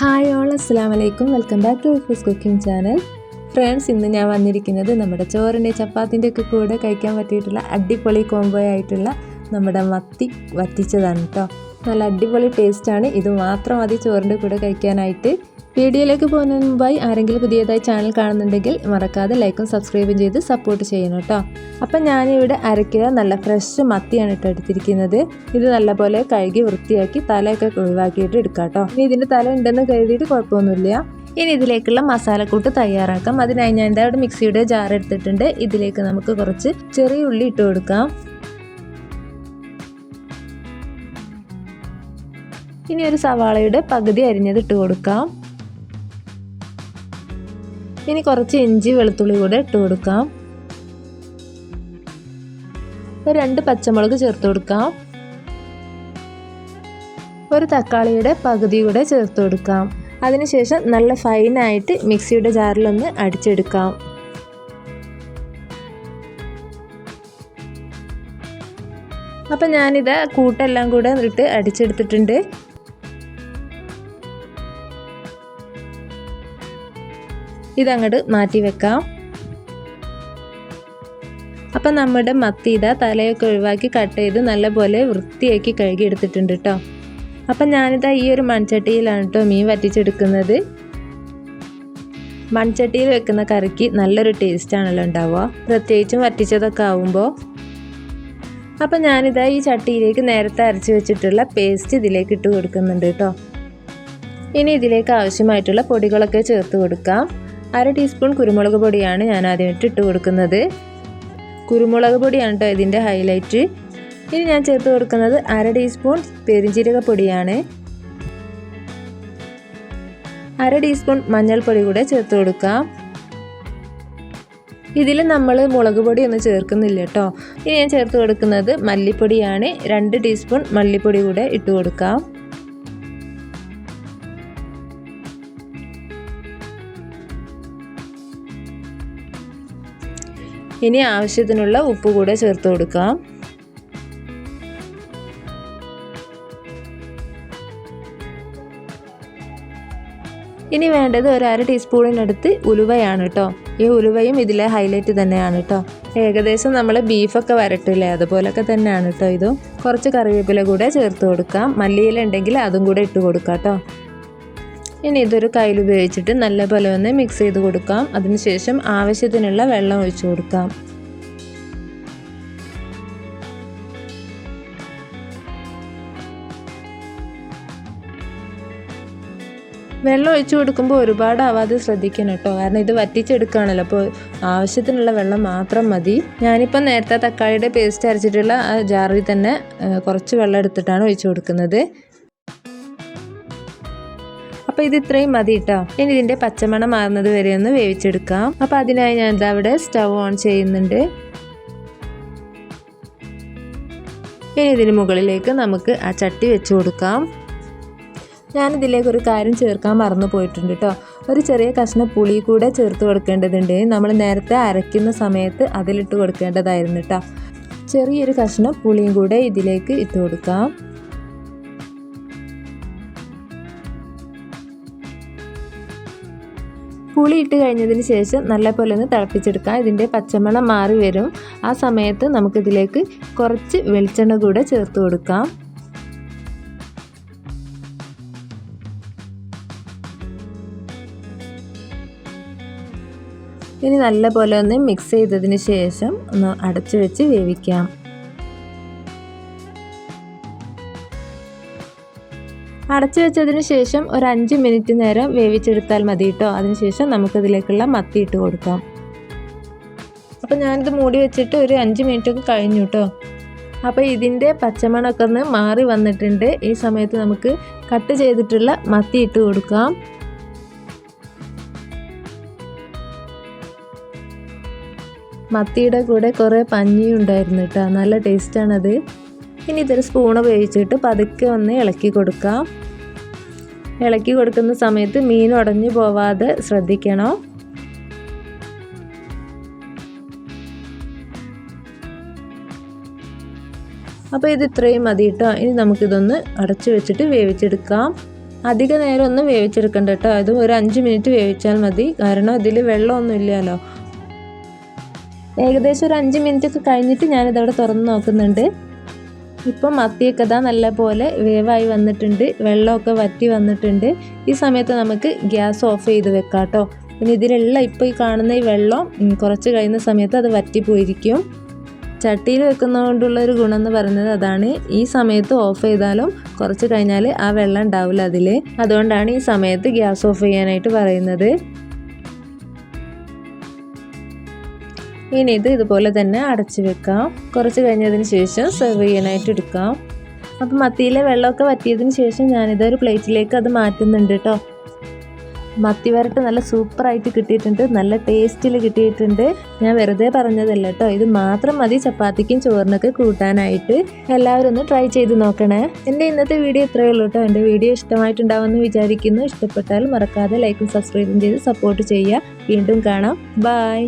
Hi all, അസ്സലാമു അലൈക്കും. Welcome back to Vifoos cooking channel. Friends, ഇന്ന് ഞാൻ വന്നിരിക്കുന്നത് നമ്മുടെ ചോറിൻ്റെ ചപ്പാത്തിൻ്റെ ഒക്കെ കൂടെ കഴിക്കാൻ പറ്റിയിട്ടുള്ള അടിപൊളി കോംബോ ആയിട്ടുള്ള നമ്മുടെ മത്തി വറ്റിച്ചതാണ് കേട്ടോ. നല്ല അടിപൊളി ടേസ്റ്റാണ്. ഇത് മാത്രം മതി ചോറിൻ്റെ കൂടെ കഴിക്കാനായിട്ട്. വീഡിയോയിലേക്ക് പോകുന്നതിന് മുമ്പായി ആരെങ്കിലും പുതിയതായി ചാനൽ കാണുന്നുണ്ടെങ്കിൽ മറക്കാതെ ലൈക്കും സബ്സ്ക്രൈബും ചെയ്ത് സപ്പോർട്ട് ചെയ്യണം കേട്ടോ. അപ്പം ഞാനിവിടെ അരക്കിലോ നല്ല ഫ്രഷ് മത്തിയാണ് ഇട്ട് എടുത്തിരിക്കുന്നത്. ഇത് നല്ലപോലെ കഴുകി വൃത്തിയാക്കി തലയൊക്കെ ഒഴിവാക്കിയിട്ട് എടുക്കാം കേട്ടോ. ഇനി ഇതിൻ്റെ തല ഉണ്ടെന്ന് കരുതിയിട്ട് കുഴപ്പമൊന്നുമില്ല. ഇനി ഇതിലേക്കുള്ള മസാലക്കൂട്ട് തയ്യാറാക്കാം. അതിനായി ഞാൻ ഇവിടെ മിക്സിയുടെ ജാർ എടുത്തിട്ടുണ്ട്. ഇതിലേക്ക് നമുക്ക് കുറച്ച് ചെറിയ ഉള്ളി ഇട്ട് കൊടുക്കാം. ഇനി ഒരു സവാളയുടെ പകുതി അരിഞ്ഞത് ഇട്ട് കൊടുക്കാം. ഇനി കുറച്ച് ഇഞ്ചി വെളുത്തുള്ളി കൂടെ ഇട്ട് കൊടുക്കാം. ഒരു 2 പച്ചമുളക് ചേർത്ത് കൊടുക്കാം. ഒരു തക്കാളിയുടെ പകുതി കൂടെ ചേർത്ത് കൊടുക്കാം. അതിനുശേഷം നല്ല ഫൈനായിട്ട് മിക്സിയുടെ ജാറിലൊന്ന് അടിച്ചെടുക്കാം. അപ്പം ഞാനിത് കൂട്ടെല്ലാം കൂടെ ഇട്ട് അടിച്ചെടുത്തിട്ടുണ്ട്. ഇതങ്ങോട്ട് മാറ്റി വെക്കാം. അപ്പം നമ്മുടെ മത്തി തലയൊക്കെ ഒഴിവാക്കി കട്ട് ചെയ്ത് നല്ലപോലെ വൃത്തിയാക്കി കഴുകി എടുത്തിട്ടുണ്ട് കേട്ടോ. അപ്പം ഞാനിതാ ഈ ഒരു മൺചട്ടിയിലാണ് കേട്ടോ മീൻ വറ്റിച്ചെടുക്കുന്നത്. മൺചട്ടിയിൽ വെക്കുന്ന കറിക്ക് നല്ലൊരു ടേസ്റ്റാണല്ലോ ഉണ്ടാവുക, പ്രത്യേകിച്ചും വറ്റിച്ചതൊക്കെ ആവുമ്പോൾ. അപ്പം ഞാനിതാ ഈ ചട്ടിയിലേക്ക് നേരത്തെ അരച്ച് വെച്ചിട്ടുള്ള പേസ്റ്റ് ഇതിലേക്ക് ഇട്ട് കൊടുക്കുന്നുണ്ട് കേട്ടോ. ഇനി ഇതിലേക്ക് ആവശ്യമായിട്ടുള്ള പൊടികളൊക്കെ ചേർത്ത് കൊടുക്കാം. 1/2 ടീസ്പൂൺ കുരുമുളക് പൊടിയാണ് ഞാൻ ആദ്യമായിട്ട് ഇട്ട് കൊടുക്കുന്നത്. കുരുമുളക് പൊടിയാണ് കേട്ടോ ഇതിൻ്റെ ഹൈലൈറ്റ്. ഇനി ഞാൻ ചേർത്ത് കൊടുക്കുന്നത് 1/2 ടീസ്പൂൺ പെരുംജീരക പൊടിയാണ്. 1/2 ടീസ്പൂൺ മഞ്ഞൾപ്പൊടി കൂടെ ചേർത്ത് കൊടുക്കാം. ഇതിൽ നമ്മൾ മുളക് പൊടിയൊന്നും ചേർക്കുന്നില്ല കേട്ടോ. ഇനി ഞാൻ ചേർത്ത് കൊടുക്കുന്നത് മല്ലിപ്പൊടിയാണ്. 2 ടീസ്പൂൺ മല്ലിപ്പൊടി കൂടെ ഇട്ട് കൊടുക്കാം. ഇനി ആവശ്യത്തിനുള്ള ഉപ്പ് കൂടെ ചേർത്ത് കൊടുക്കാം. ഇനി വേണ്ടത് ഒരു 1/2 ടീസ്പൂണിനടുത്ത് ഉലുവയാണ് കേട്ടോ. ഈ ഉലുവയും ഇതിലെ ഹൈലൈറ്റ് തന്നെയാണ് കേട്ടോ. ഏകദേശം നമ്മൾ ബീഫൊക്കെ വരട്ടില്ലേ, അതുപോലൊക്കെ തന്നെയാണ് കേട്ടോ ഇതും. കുറച്ച് കറിവേപ്പില കൂടെ ചേർത്ത് കൊടുക്കാം. മല്ലിയില ഉണ്ടെങ്കിൽ അതും കൂടെ ഇട്ട് കൊടുക്കാം കേട്ടോ. ഇനി ഇതൊരു കയ്യിൽ ഉപയോഗിച്ചിട്ട് നല്ലപോലെ ഒന്ന് മിക്സ് ചെയ്ത് കൊടുക്കാം. അതിനുശേഷം ആവശ്യത്തിനുള്ള വെള്ളം ഒഴിച്ചു കൊടുക്കാം. വെള്ളം ഒഴിച്ചു കൊടുക്കുമ്പോൾ ഒരുപാട് ആവാതെ ശ്രദ്ധിക്കണം കേട്ടോ, കാരണം ഇത് വറ്റിച്ചെടുക്കുകയാണല്ലോ. അപ്പോൾ ആവശ്യത്തിനുള്ള വെള്ളം മാത്രം മതി. ഞാനിപ്പോൾ നേരത്തെ തക്കാളിയുടെ പേസ്റ്റ് അരച്ചിട്ടുള്ള ആ ജാറിൽ തന്നെ കുറച്ച് വെള്ളം എടുത്തിട്ടാണ് ഒഴിച്ചു കൊടുക്കുന്നത്. അപ്പോൾ ഇത് ഇത്രയും മതി കേട്ടോ. ഇനി ഇതിൻ്റെ പച്ചമണം മാറുന്നത് വരെ ഒന്ന് വേവിച്ചെടുക്കാം. അപ്പോൾ അതിനായി ഞാൻ അവിടെ സ്റ്റവ് ഓൺ ചെയ്യുന്നുണ്ട്. ഇനി ഇതിന് മുകളിലേക്ക് നമുക്ക് ആ ചട്ടി വെച്ച് കൊടുക്കാം. ഞാനിതിലേക്ക് ഒരു കാര്യം ചേർക്കാൻ മറന്നു പോയിട്ടുണ്ട് കേട്ടോ. ഒരു ചെറിയ കഷ്ണം പുളി കൂടെ ചേർത്ത് കൊടുക്കേണ്ടതുണ്ട്. നമ്മൾ നേരത്തെ അരയ്ക്കുന്ന സമയത്ത് അതിലിട്ട് കൊടുക്കേണ്ടതായിരുന്നു കേട്ടോ. ചെറിയൊരു കഷ്ണം പുളിയും കൂടെ ഇതിലേക്ക് ഇട്ട് കൊടുക്കാം. പുളി ഇട്ട് കഴിഞ്ഞതിന് ശേഷം നല്ലപോലെ ഒന്ന് തിളപ്പിച്ചെടുക്കാം. ഇതിൻ്റെ പച്ചമണം മാറി വരും. ആ സമയത്ത് നമുക്കിതിലേക്ക് കുറച്ച് വെളിച്ചെണ്ണ കൂടെ ചേർത്ത് കൊടുക്കാം. ഇനി നല്ലപോലെ ഒന്ന് മിക്സ് ചെയ്തതിന് ശേഷം ഒന്ന് അടച്ചു വെച്ച് വേവിക്കാം. അടച്ചു വെച്ചതിന് ശേഷം ഒരു 5 മിനിറ്റ് നേരം വേവിച്ചെടുത്താൽ മതി കേട്ടോ. അതിനുശേഷം നമുക്കിതിലേക്കുള്ള മത്തി ഇട്ട് കൊടുക്കാം. അപ്പോൾ ഞാനിത് മൂടി വെച്ചിട്ട് ഒരു 5 മിനിറ്റൊക്കെ കഴിഞ്ഞു കേട്ടോ. അപ്പോൾ ഇതിൻ്റെ പച്ചമണമൊക്കെ ഒന്ന് മാറി വന്നിട്ടുണ്ട്. ഈ സമയത്ത് നമുക്ക് കട്ട് ചെയ്തിട്ടുള്ള മത്തി ഇട്ട് കൊടുക്കാം. മത്തിയുടെ കൂടെ കുറേ പഞ്ഞി ഉണ്ടായിരുന്നു കേട്ടോ, നല്ല ടേസ്റ്റാണത്. ഇനി ഇതൊരു സ്പൂൺ ഉപയോഗിച്ചിട്ട് പതുക്കെ ഒന്ന് ഇളക്കി കൊടുക്കാം. ഇളക്കി കൊടുക്കുന്ന സമയത്ത് മീൻ ഉടഞ്ഞു പോവാതെ ശ്രദ്ധിക്കണം. അപ്പോൾ ഇത് ഇത്രയും മതി കേട്ടോ. ഇനി നമുക്കിതൊന്ന് അടച്ചു വെച്ചിട്ട് വേവിച്ചെടുക്കാം. അധിക നേരം ഒന്നും വേവിച്ചെടുക്കണ്ട കേട്ടോ, അതും ഒരു 5 മിനിറ്റ് വേവിച്ചാൽ മതി. കാരണം ഇതിൽ വെള്ളമൊന്നും ഇല്ലല്ലോ. ഏകദേശം ഒരു 5 മിനിറ്റ് ഒക്കെ കഴിഞ്ഞിട്ട് ഞാനിതവിടെ തുറന്ന് നോക്കുന്നുണ്ട്. ഇപ്പം മത്തിയൊക്കെ ഇതാ നല്ല പോലെ വേവായി വന്നിട്ടുണ്ട്, വെള്ളമൊക്കെ വറ്റി വന്നിട്ടുണ്ട്. ഈ സമയത്ത് നമുക്ക് ഗ്യാസ് ഓഫ് ചെയ്ത് വെക്കാം കേട്ടോ. പിന്നെ ഇതിലുള്ള ഇപ്പോൾ ഈ കാണുന്ന ഈ വെള്ളം കുറച്ച് കഴിയുന്ന സമയത്ത് അത് വറ്റിപ്പോയിരിക്കും. ചട്ടിയിൽ വെക്കുന്നതുകൊണ്ടുള്ളൊരു ഗുണം എന്ന് പറയുന്നത് അതാണ്. ഈ സമയത്ത് ഓഫ് ചെയ്താലും കുറച്ച് കഴിഞ്ഞാൽ ആ വെള്ളം ഉണ്ടാവില്ല അതിൽ. അതുകൊണ്ടാണ് ഈ സമയത്ത് ഗ്യാസ് ഓഫ് ചെയ്യാനായിട്ട് പറയുന്നത്. ഇനി ഇത് ഇതുപോലെ തന്നെ അടച്ചു വെക്കാം. കുറച്ച് കഴിഞ്ഞതിന് ശേഷം സെർവ് ചെയ്യാനായിട്ട് എടുക്കാം. അപ്പം മത്തിയിലെ വെള്ളമൊക്കെ വറ്റിയതിന് ശേഷം ഞാനിതൊരു പ്ലേറ്റിലേക്ക് അത് മാറ്റുന്നുണ്ട് കേട്ടോ. മത്തി വരട്ട് നല്ല സൂപ്പറായിട്ട് കിട്ടിയിട്ടുണ്ട്, നല്ല ടേസ്റ്റിൽ കിട്ടിയിട്ടുണ്ട്. ഞാൻ വെറുതെ പറഞ്ഞതല്ല കേട്ടോ, ഇത് മാത്രം മതി ചപ്പാത്തിക്കും ചോറിനൊക്കെ കൂട്ടാനായിട്ട്. എല്ലാവരും ഒന്ന് ട്രൈ ചെയ്ത് നോക്കണേ. എൻ്റെ ഇന്നത്തെ വീഡിയോ ഇത്രയേ ഉള്ളൂ കേട്ടോ. എൻ്റെ വീഡിയോ ഇഷ്ടമായിട്ടുണ്ടാവുമെന്ന് വിചാരിക്കുന്നു. ഇഷ്ടപ്പെട്ടാൽ മറക്കാതെ ലൈക്കും സബ്സ്ക്രൈബും ചെയ്ത് സപ്പോർട്ട് ചെയ്യുക. വീണ്ടും കാണാം. ബൈ.